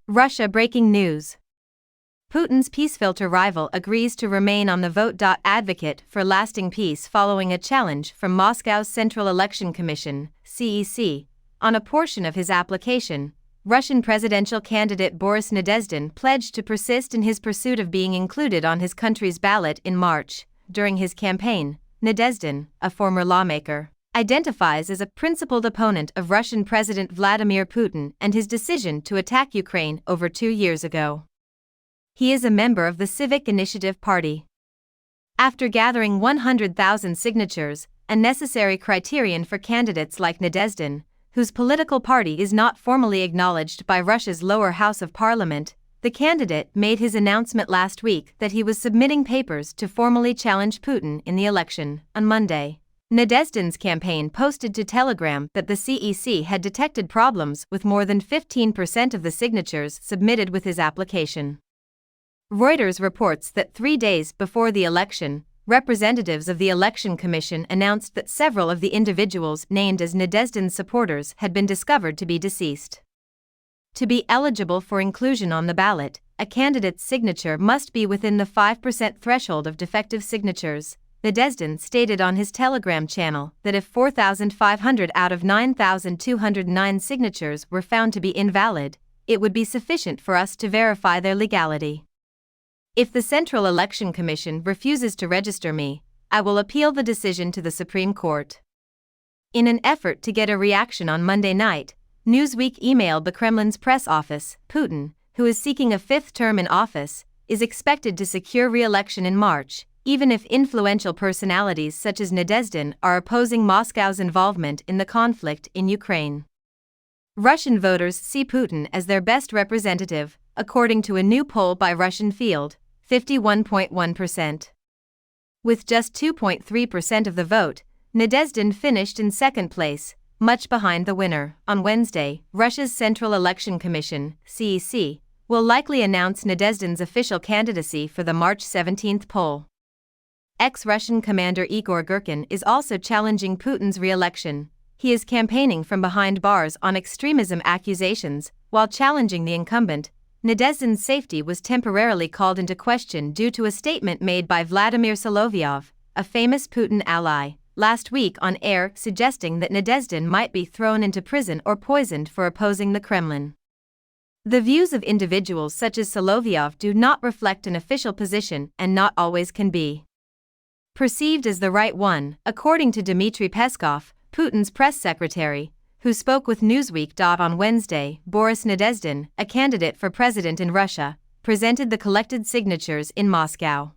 Russia breaking news. Putin's peace filter rival agrees to remain on the vote. Advocate for lasting peace following a challenge from Moscow's Central Election Commission, CEC, on a portion of his application. Russian presidential candidate Boris Nadezhdin pledged to persist in his pursuit of being included on his country's ballot in March. During his campaign, Nadezhdin, a former lawmaker, identifies as a principled opponent of Russian President Vladimir Putin and his decision to attack Ukraine over 2 years ago. He is a member of the Civic Initiative Party. After gathering 100,000 signatures, a necessary criterion for candidates like Nadezhdin, whose political party is not formally acknowledged by Russia's lower house of parliament, the candidate made his announcement last week that he was submitting papers to formally challenge Putin in the election. On Monday, Nadezhdin's campaign posted to Telegram that the CEC had detected problems with more than 15% of the signatures submitted with his application. Reuters reports that 3 days before the election, representatives of the Election Commission announced that several of the individuals named as Nadezhdin's supporters had been discovered to be deceased. To be eligible for inclusion on the ballot, a candidate's signature must be within the 5% threshold of defective signatures. Nadezhdin stated on his Telegram channel that if 4,500 out of 9,209 signatures were found to be invalid, it would be sufficient for us to verify their legality. If the Central Election Commission refuses to register me, I will appeal the decision to the Supreme Court. In an effort to get a reaction on Monday night, Newsweek emailed the Kremlin's press office. Putin, who is seeking a 5th term in office, is expected to secure re-election in March, even if influential personalities such as Nadezhdin are opposing Moscow's involvement in the conflict in Ukraine. Russian voters see Putin as their best representative, according to a new poll by Russian Field, 51.1%. With just 2.3% of the vote, Nadezhdin finished in second place, much behind the winner. On Wednesday, Russia's Central Election Commission, CEC, will likely announce Nadezhdin's official candidacy for the March 17 poll. Ex-Russian commander Igor Girkin is also challenging Putin's re-election. He is campaigning from behind bars on extremism accusations, while challenging the incumbent. Nadezhdin's safety was temporarily called into question due to a statement made by Vladimir Solovyov, a famous Putin ally, last week on air, suggesting that Nadezhdin might be thrown into prison or poisoned for opposing the Kremlin. The views of individuals such as Solovyov do not reflect an official position and not always can be perceived as the right one, according to Dmitry Peskov, Putin's press secretary, who spoke with Newsweek. On Wednesday, Boris Nadezhdin, a candidate for president in Russia, presented the collected signatures in Moscow.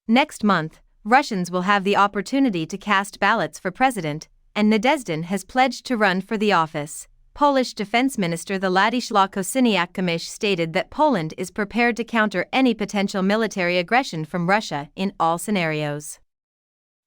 Next month, Russians will have the opportunity to cast ballots for president, and Nadezhdin has pledged to run for the office. Polish Defense Minister Władysław Kosiniak-Kamysz stated that Poland is prepared to counter any potential military aggression from Russia in all scenarios.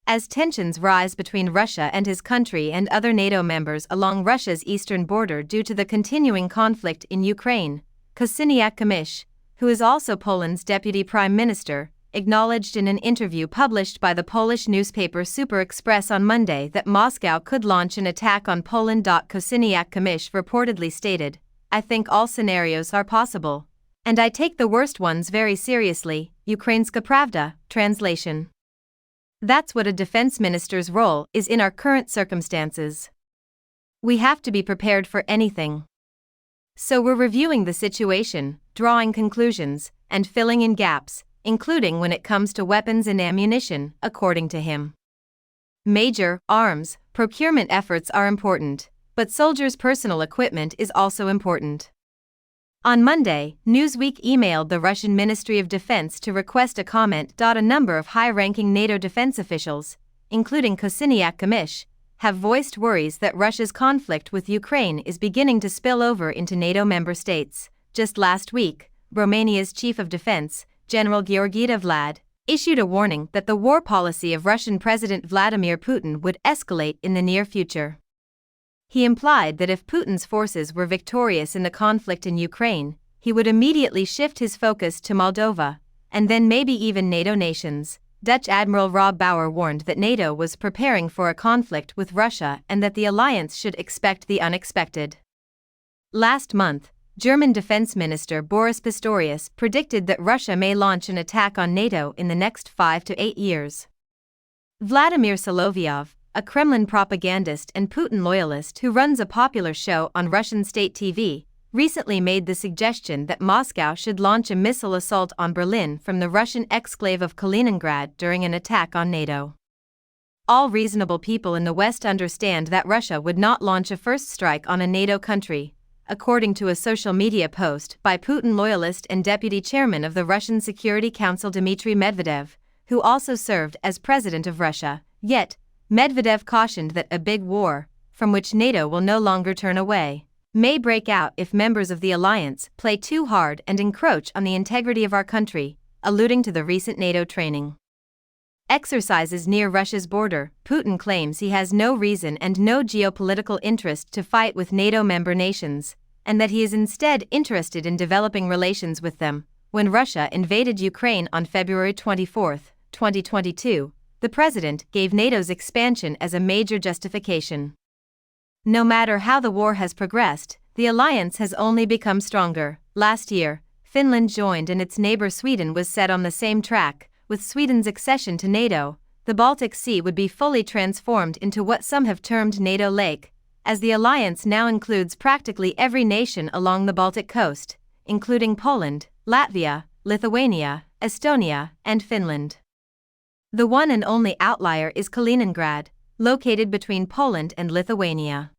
As tensions rise between Russia and his country and other NATO members along Russia's eastern border due to the continuing conflict in Ukraine, Kosiniak-Kamysz, who is also Poland's deputy prime minister, acknowledged in an interview published by the Polish newspaper Super Express on Monday that Moscow could launch an attack on Poland. Kosiniak-Kamysz reportedly stated, "I think all scenarios are possible, and I take the worst ones very seriously." Ukrainska Pravda, translation. That's what a defense minister's role is in our current circumstances. We have to be prepared for anything. So we're reviewing the situation, drawing conclusions, and filling in gaps, including when it comes to weapons and ammunition, according to him. Major arms procurement efforts are important, but soldiers' personal equipment is also important. On Monday, Newsweek emailed the Russian Ministry of Defense to request a comment. A number of high-ranking NATO defense officials, including Kosiniak-Kamysz, have voiced worries that Russia's conflict with Ukraine is beginning to spill over into NATO member states. Just last week, Romania's Chief of Defense, General Gheorghiu Vlad, issued a warning that the war policy of Russian President Vladimir Putin would escalate in the near future. He implied that if Putin's forces were victorious in the conflict in Ukraine, he would immediately shift his focus to Moldova, and then maybe even NATO nations. Dutch Admiral Rob Bauer warned that NATO was preparing for a conflict with Russia and that the alliance should expect the unexpected. Last month, German Defense Minister Boris Pistorius predicted that Russia may launch an attack on NATO in the next 5 to 8 years. Vladimir Solovyov, a Kremlin propagandist and Putin loyalist who runs a popular show on Russian state TV, recently made the suggestion that Moscow should launch a missile assault on Berlin from the Russian exclave of Kaliningrad during an attack on NATO. All reasonable people in the West understand that Russia would not launch a first strike on a NATO country, according to a social media post by Putin loyalist and deputy chairman of the Russian Security Council Dmitry Medvedev, who also served as president of Russia. Yet, Medvedev cautioned that a big war, from which NATO will no longer turn away, may break out if members of the alliance play too hard and encroach on the integrity of our country, alluding to the recent NATO training exercises near Russia's border. Putin claims he has no reason and no geopolitical interest to fight with NATO member nations, and that he is instead interested in developing relations with them. When Russia invaded Ukraine on February 24, 2022, the president gave NATO's expansion as a major justification. No matter how the war has progressed, the alliance has only become stronger. Last year, Finland joined and its neighbor Sweden was set on the same track. With Sweden's accession to NATO, the Baltic Sea would be fully transformed into what some have termed NATO Lake, as the alliance now includes practically every nation along the Baltic coast, including Poland, Latvia, Lithuania, Estonia, and Finland. The one and only outlier is Kaliningrad, located between Poland and Lithuania.